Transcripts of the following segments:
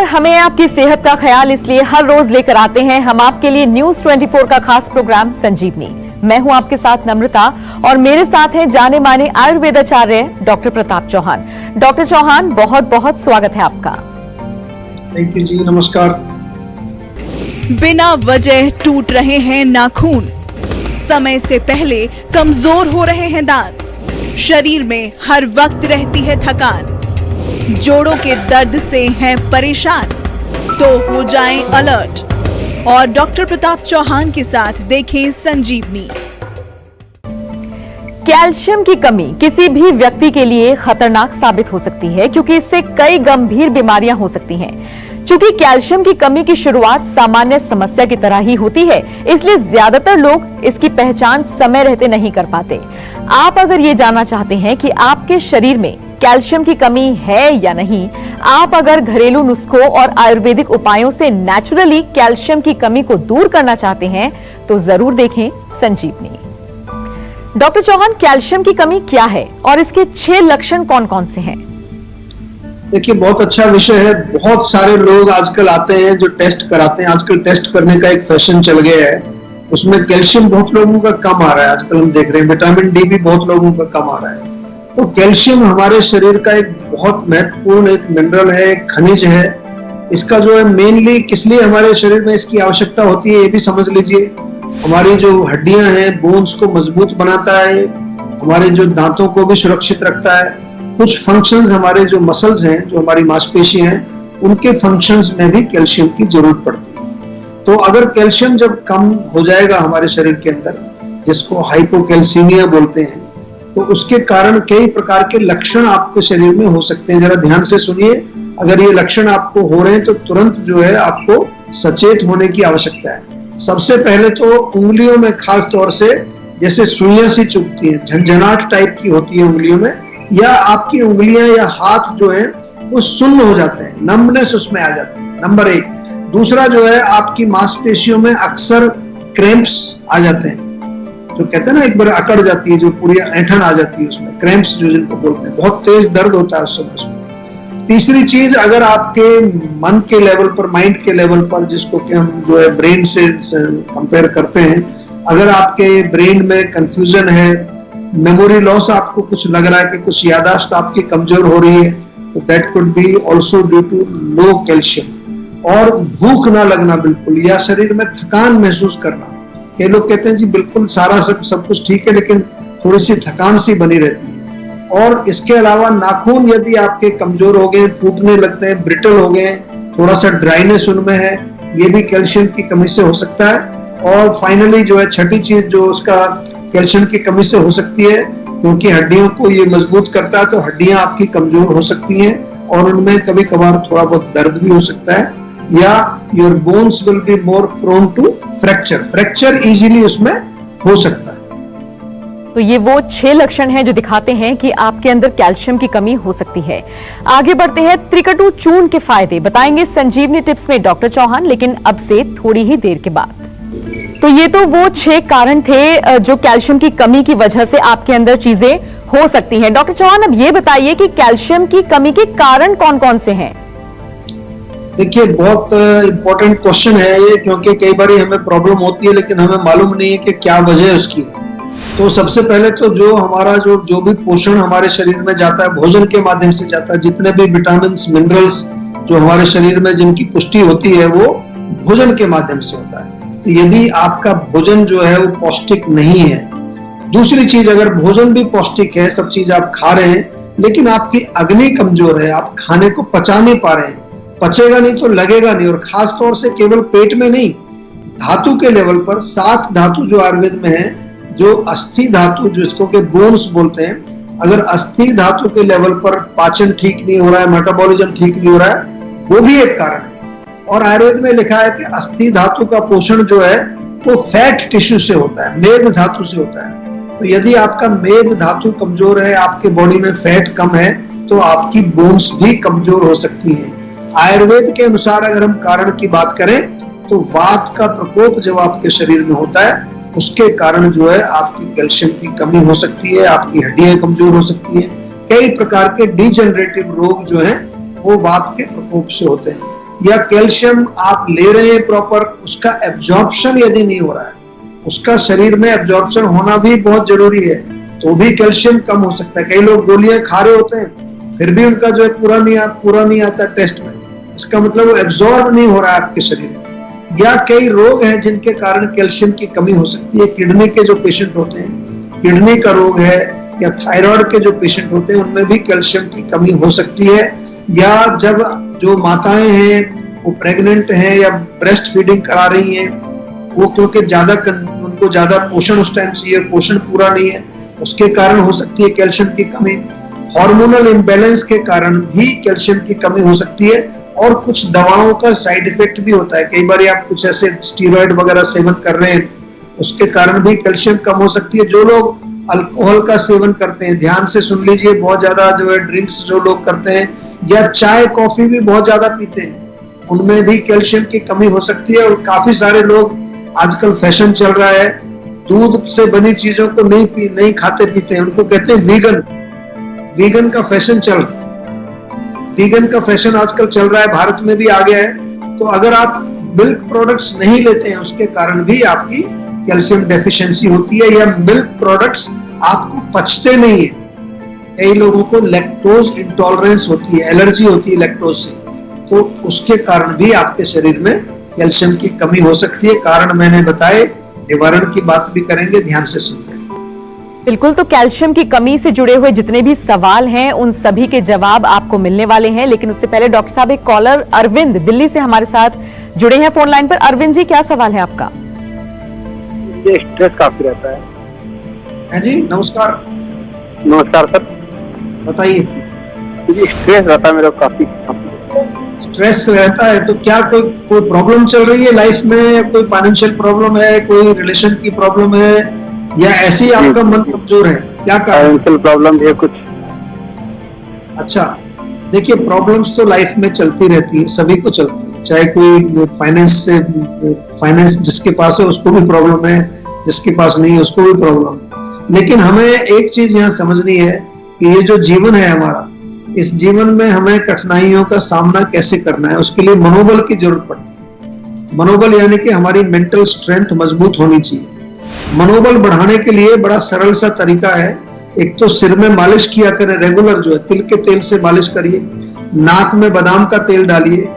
हमें आपकी सेहत का ख्याल, इसलिए हर रोज लेकर आते हैं हम आपके लिए न्यूज 24 का खास प्रोग्राम संजीवनी। मैं हूं आपके साथ नम्रता और मेरे साथ हैं जाने माने आयुर्वेदाचार्य डॉक्टर प्रताप चौहान। डॉक्टर चौहान, बहुत बहुत स्वागत है आपका। थैंक यू जी, नमस्कार। बिना वजह टूट रहे हैं नाखून, समय से पहले कमजोर हो रहे हैं दांत, शरीर में हर वक्त रहती है थकान, जोड़ों के दर्द से हैं परेशान, तो हो जाएं अलर्ट और डॉक्टर प्रताप चौहान के साथ देखें संजीवनी। कैल्शियम की कमी किसी भी व्यक्ति के लिए खतरनाक साबित हो सकती है, क्योंकि इससे कई गंभीर बीमारियां हो सकती हैं। चूंकि कैल्शियम की कमी की शुरुआत सामान्य समस्या की तरह ही होती है, इसलिए ज्यादातर लोग इसकी पहचान समय रहते नहीं कर पाते। आप अगर ये जानना चाहते हैं कि आपके शरीर में कैल्शियम की कमी है या नहीं, आप अगर घरेलू नुस्खों और आयुर्वेदिक उपायों से नेचुरली कैल्शियम की कमी को दूर करना चाहते हैं, तो जरूर देखें संजीवनी। डॉक्टर चौहान, कैल्शियम की कमी क्या है और इसके 6 लक्षण कौन कौन से हैं? देखिए, बहुत अच्छा विषय है। बहुत सारे लोग आजकल आते हैं जो टेस्ट कराते हैं। आजकल टेस्ट करने का एक फैशन चल गया है, उसमें कैल्शियम बहुत लोगों का कम आ रहा है। आजकल हम देख रहे हैं विटामिन डी भी बहुत लोगों का कम आ रहा है। तो कैल्शियम हमारे शरीर का एक बहुत महत्वपूर्ण एक मिनरल है, एक खनिज है। इसका जो है मेनली किस लिए हमारे शरीर में इसकी आवश्यकता होती है, ये भी समझ लीजिए। हमारी जो हड्डियां हैं, बोन्स को मजबूत बनाता है, हमारे जो दांतों को भी सुरक्षित रखता है। कुछ फंक्शंस, हमारे जो मसल्स हैं, जो हमारी मांसपेशी हैं, उनके फंक्शंस में भी कैल्शियम की जरूरत पड़ती है। तो अगर कैल्शियम जब कम हो जाएगा हमारे शरीर के अंदर, जिसको हाइपोकैल्सीमिया बोलते हैं, तो उसके कारण कई प्रकार के लक्षण आपके शरीर में हो सकते हैं। जरा ध्यान से सुनिए। अगर ये लक्षण आपको हो रहे हैं तो तुरंत जो है आपको सचेत होने की आवश्यकता है। सबसे पहले तो उंगलियों में खास तौर से जैसे सुइयां सी चुभती है, झंझनाहट टाइप की होती है उंगलियों में, या आपकी उंगलियां या हाथ जो है वो सुन्न हो जाते हैं, नम्बनेस उसमें आ जाती है, नंबर 1। दूसरा जो है, आपकी मांसपेशियों में अक्सर क्रैम्प्स आ जाते हैं, जो कहते हैं ना एक बार अकड़ जाती है, जो पूरी ऐंठन आ जाती है, उसमें क्रैम्प्स जो जिनको बोलते हैं, बहुत तेज दर्द होता है उस समय उसमें। तीसरी चीज, अगर आपके मन के लेवल पर, माइंड के लेवल पर, जिसको कि हम जो है ब्रेन से कंपेयर करते हैं, अगर आपके ब्रेन में कंफ्यूजन है, मेमोरी लॉस आपको कुछ लग रहा है कि कुछ याददाश्त आपकी कमजोर हो रही है, तो that could be also due to low calcium. और भूख ना लगना बिल्कुल, या शरीर में थकान महसूस करना। कई लोग कहते हैं जी बिल्कुल सारा सब कुछ ठीक है, लेकिन थोड़ी सी थकान सी बनी रहती है। और इसके अलावा नाखून यदि आपके कमजोर हो गए, टूटने लगते हैं, ब्रिटल हो गए, थोड़ा सा ड्राइनेस उनमें है, ये भी कैल्शियम की कमी से हो सकता है। और फाइनली जो है, छठी चीज जो उसका कैल्शियम की कमी से हो सकती है, क्योंकि हड्डियों को ये मजबूत करता है, तो हड्डियां आपकी कमजोर हो सकती हैं और उनमें कभी कभार थोड़ा बहुत दर्द भी हो सकता है, या your bones will be more prone to fracture easily उसमें हो सकता है। तो ये वो 6 लक्षण हैं जो दिखाते हैं कि आपके अंदर कैल्शियम की कमी हो सकती है। आगे बढ़ते हैं, त्रिकटु चूर्ण के फायदे बताएंगे संजीवनी टिप्स में डॉक्टर चौहान, लेकिन अब से थोड़ी ही देर के बाद। तो ये तो वो 6 कारण थे जो कैल्शियम की कमी की वजह से आपके अंदर चीजें हो सकती हैं। डॉक्टर चौहान, अब ये बताइए कि कैल्शियम की कमी के कारण कौन कौन से हैं? देखिए, बहुत इंपॉर्टेंट क्वेश्चन है ये, क्योंकि कई बार हमें प्रॉब्लम होती है लेकिन हमें मालूम नहीं है कि क्या वजह है उसकी। तो सबसे पहले तो जो हमारा जो भी पोषण हमारे शरीर में जाता है, भोजन के माध्यम से जाता है। जितने भी विटामिन, मिनरल्स जो हमारे शरीर में जिनकी पुष्टि होती है, वो भोजन के माध्यम से होता है। तो यदि आपका भोजन जो है वो पौष्टिक नहीं है, दूसरी चीज, अगर भोजन भी पौष्टिक है, सब चीज आप खा रहे हैं, लेकिन आपकी अग्नि कमजोर है, आप खाने को पचा नहीं पा रहे हैं, पचेगा नहीं तो लगेगा नहीं। और खास तौर से केवल पेट में नहीं, धातु के लेवल पर 7 धातु जो आयुर्वेद में है, जो अस्थि धातु जिसको के बोन्स बोलते हैं, अगर अस्थि धातु के लेवल पर पाचन ठीक नहीं हो रहा है, मेटाबॉलिज्म ठीक नहीं हो रहा है, वो भी एक कारण है। और आयुर्वेद में लिखा है कि अस्थि धातु का पोषण जो है वो फैट टिश्यू से होता है, मेद धातु से होता है। तो यदि आपका मेद धातु कमजोर है, आपके बॉडी में फैट कम है, तो आपकी बोन्स भी कमजोर हो सकती है। आयुर्वेद के अनुसार अगर हम कारण की बात करें, तो वात का प्रकोप जब आपके शरीर में होता है, उसके कारण जो है आपकी कैल्शियम की कमी हो सकती है, आपकी हड्डियां कमजोर हो सकती हैं। कई प्रकार के डिजेनरेटिव रोग जो हैं वो वात के प्रकोप से होते हैं। या कैल्शियम आप ले रहे हैं प्रॉपर, उसका एब्जॉर्प्शन यदि नहीं हो रहा है, उसका शरीर में एब्जॉर्प्शन होना भी बहुत जरूरी है, तो भी कैल्शियम कम हो सकता है। कई लोग गोलियां खा रहे होते हैं फिर भी उनका जो है पूरा नहीं आता टेस्ट में, इसका मतलब वो एब्जॉर्ब नहीं हो रहा है आपके शरीर में। या कई रोग हैं जिनके कारण कैल्शियम की कमी हो सकती है। किडनी के जो पेशेंट होते हैं, किडनी का रोग है, या थायराइड के जो पेशेंट होते हैं उनमें भी कैल्शियम की कमी हो सकती है। या जब जो माताएं हैं वो प्रेग्नेंट हैं या ब्रेस्ट फीडिंग करा रही हैं, वो क्योंकि उनको ज्यादा पोषण उस टाइम चाहिए, पोषण पूरा नहीं है, उसके कारण हो सकती है कैल्शियम की कमी। हार्मोनल इम्बैलेंस के कारण भी कैल्शियम की कमी हो सकती है। और कुछ दवाओं का साइड इफेक्ट भी होता है, कई बार आप कुछ ऐसे स्टीरॉयड वगैरह सेवन कर रहे हैं, उसके कारण भी कैल्शियम कम हो सकती है। जो लोग अल्कोहल का सेवन करते हैं, ध्यान से सुन लीजिए, बहुत ज्यादा जो है ड्रिंक्स जो लोग करते हैं, या चाय कॉफी भी बहुत ज्यादा पीते हैं, उनमें भी कैल्शियम की कमी हो सकती है। और काफी सारे लोग, आजकल फैशन चल रहा है, दूध से बनी चीजों को नहीं खाते पीते हैं, उनको कहते हैं वीगन का फैशन चल रहा है। वीगन का फैशन आजकल चल रहा है, भारत में भी आ गया है। तो अगर आप मिल्क प्रोडक्ट्स नहीं लेते हैं, उसके कारण भी आपकी कैल्शियम डेफिशिएंसी होती है, या मिल्क प्रोडक्ट्स आपको पचते नहीं है। कई लोगों को लैक्टोज इंटॉलरेंस होती है, एलर्जी होती है लैक्टोज से, तो उसके कारण भी आपके शरीर में कैल्शियम की कमी हो सकती है। कारण मैंने बताए, निवारण की बात भी करेंगे, ध्यान से सुनते हैं। बिल्कुल, तो कैल्शियम की कमी से जुड़े हुए जितने भी सवाल हैं उन सभी के जवाब आपको मिलने वाले हैं, लेकिन उससे पहले डॉक्टर साहब, एक कॉलर अरविंद दिल्ली से हमारे साथ जुड़े हैं फोन लाइन पर। अरविंद जी, क्या सवाल है आपका? ये स्ट्रेस काफी रहता है। जी नमस्कार। नमस्कार सर, बताइए। ये स्ट्रेस रहता है मेरा काफी। स्ट्रेस रहता है तो क्या कोई प्रॉब्लम चल रही है लाइफ में? कोई फाइनेंशियल प्रॉब्लम है, कोई रिलेशन की प्रॉब्लम है, या ऐसे ही आपका मन कमजोर है? क्या कारण? फाइनेंशियल प्रॉब्लम है कुछ। अच्छा, देखिए, प्रॉब्लम्स तो लाइफ में चलती रहती है, सभी को चलती है, चाहे कोई फाइनेंस जिसके पास है उसको भी प्रॉब्लम है, जिसके पास नहीं है उसको भी प्रॉब्लम। लेकिन हमें एक चीज यहाँ समझनी है कि ये जो जीवन है हमारा, इस जीवन में हमें कठिनाइयों का सामना कैसे करना है, उसके लिए मनोबल की जरूरत पड़ती है। मनोबल यानी कि हमारी मेंटल स्ट्रेंथ मजबूत होनी चाहिए। मनोबल बढ़ाने के लिए बड़ा सरल सा तरीका है। एक तो सिर में मालिश किया करें, रेगुलर जो है तिल के तेल से मालिश करिए। नाक में बादाम का तेल डालिए,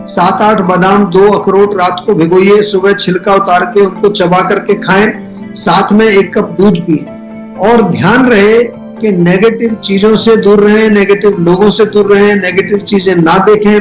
7-8 बादाम, 2 अखरोट रात को भिगोइए, सुबह छिलका उतार के उनको चबा करके खाएं, साथ में 1 कप दूध पिए। और ध्यान रहे कि नेगेटिव चीजों से दूर रहें, नेगेटिव लोगों से दूर रहें, नेगेटिव चीजें ना देखें,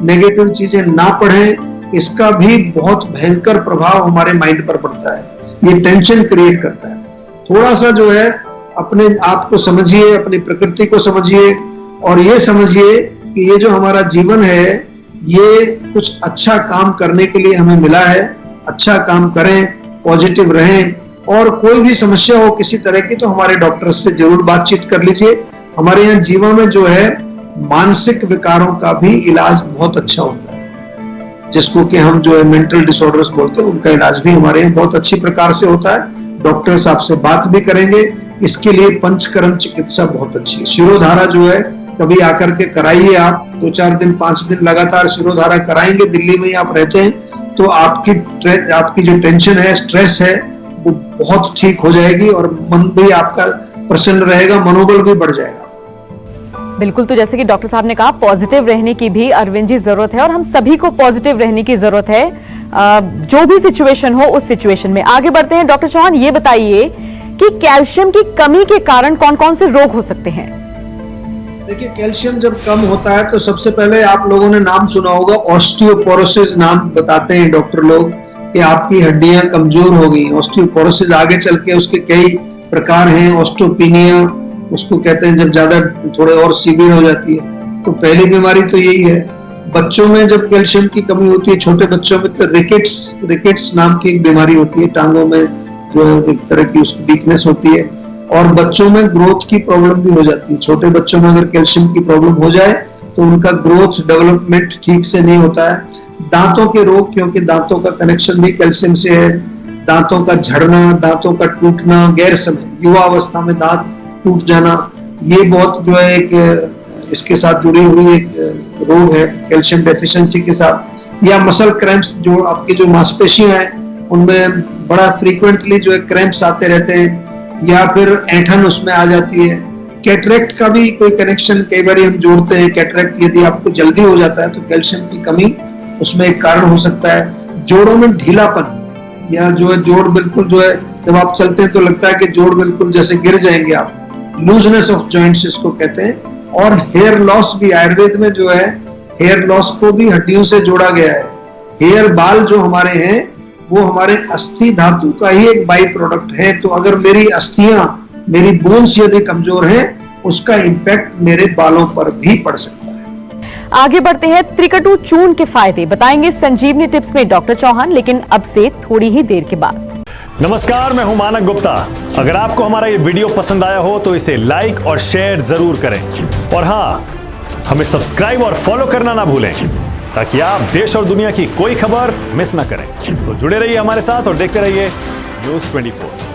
नेगेटिव चीजें ना पढ़ें। इसका भी बहुत भयंकर प्रभाव हमारे माइंड पर पड़ता है, ये टेंशन क्रिएट करता है। थोड़ा सा जो है अपने आप को समझिए, अपनी प्रकृति को समझिए, और ये समझिए कि ये जो हमारा जीवन है, ये कुछ अच्छा काम करने के लिए हमें मिला है। अच्छा काम करें, पॉजिटिव रहें, और कोई भी समस्या हो किसी तरह की तो हमारे डॉक्टर से जरूर बातचीत कर लीजिए। हमारे यहाँ जीवा में जो है मानसिक विकारों का भी इलाज बहुत अच्छा होता है, जिसको कि हम जो है मेंटल डिसऑर्डर्स बोलते हैं, उनका इलाज भी हमारे यहाँ बहुत अच्छी प्रकार से होता है। डॉक्टर्स आपसे बात भी करेंगे। इसके लिए पंचकर्म चिकित्सा बहुत अच्छी है। शिरोधारा जो है कभी आकर के कराइए, आप 2-4 दिन 5 दिन लगातार शिरोधारा कराएंगे, दिल्ली में ही आप रहते हैं, तो आपकी जो टेंशन है, स्ट्रेस है, वो बहुत ठीक हो जाएगी, और मन भी आपका प्रसन्न रहेगा, मनोबल भी बढ़ जाएगा। बिल्कुल, तो जैसे कि डॉक्टर साहब ने कहा, पॉजिटिव रहने की भी अरविंद जी जरूरत है, और हम सभी को पॉजिटिव रहने की जरूरत है, जो भी सिचुएशन हो उस सिचुएशन में। आगे बढ़ते हैं। डॉक्टर चौहान, ये बताइए कि कैल्शियम की कमी के कारण कौन कौन से रोग हो सकते हैं? देखिए, कैल्शियम जब कम होता है तो सबसे पहले आप लोगों ने नाम सुना होगा, ऑस्टियोपोरोसिस नाम बताते हैं डॉक्टर लोग, कि आपकी हड्डियां कमजोर हो गई। ऑस्टियोपोरोसिस आगे चल के उसके कई प्रकार हैं। ऑस्टियोपिनिया उसको कहते हैं, जब ज्यादा थोड़े और सीवियर हो जाती है। तो पहली बीमारी तो यही है। बच्चों में जब कैल्शियम की कमी होती है, छोटे बच्चों में, तो रिकेट्स नाम की एक बीमारी होती है, टांगों में जो है एक तरह की उसकी वीकनेस होती है। और बच्चों में ग्रोथ की प्रॉब्लम भी हो जाती है। छोटे बच्चों में अगर कैल्शियम की प्रॉब्लम हो जाए तो उनका ग्रोथ डेवलपमेंट ठीक से नहीं होता है। दांतों के रोग, क्योंकि दांतों का कनेक्शन भी कैल्शियम से है। दांतों का झड़ना, दांतों का टूटना, गैर समय युवा अवस्था में दांत टूट जाना, ये बहुत जो है एक इसके साथ जुड़ी हुई एक रोग है कैल्शियम डेफिशिएंसी के साथ, या मसल क्रैम्प्स, जो आपकी जो मांसपेशियां हैं उनमें बड़ा फ्रीक्वेंटली जो है क्रैम्प्स आते रहते हैं, या फिर ऐंठन उसमें आ जाती है। कैटरेक्ट का भी कोई कनेक्शन कई बार हम जोड़ते हैं। कैटरेक्ट यदि आपको जल्दी हो जाता है तो कैल्शियम की कमी उसमें एक कारण हो सकता है। जोड़ों में ढीलापन, या जो है जोड़ बिल्कुल जो है जब आप चलते हैं तो लगता है कि जोड़ बिल्कुल जैसे गिर जाएंगे आप, लूजनेस ऑफ जॉइंट्स इसको कहते हैं। और हेयर लॉस भी, आयुर्वेद में जो है हेयर लॉस को भी हड्डियों से जोड़ा गया है। हेयर बाल जो हमारे हैं वो हमारे अस्थि धातु का ही एक बाई प्रोडक्ट है। तो अगर मेरी अस्थियां, मेरी बोन्स यदि कमजोर हैं, उसका इंपैक्ट मेरे बालों पर भी पड़ सकता है। आगे बढ़ते हैं, त्रिकटु चूर्ण के फायदे बताएंगे संजीवनी टिप्स में डॉक्टर चौहान, लेकिन अब से थोड़ी ही देर के बाद। नमस्कार, मैं हूं मानक गुप्ता। अगर आपको हमारा ये वीडियो पसंद आया हो तो इसे लाइक और शेयर जरूर करें, और हां, हमें सब्सक्राइब और फॉलो करना ना भूलें ताकि आप देश और दुनिया की कोई खबर मिस ना करें। तो जुड़े रहिए हमारे साथ और देखते रहिए News 24।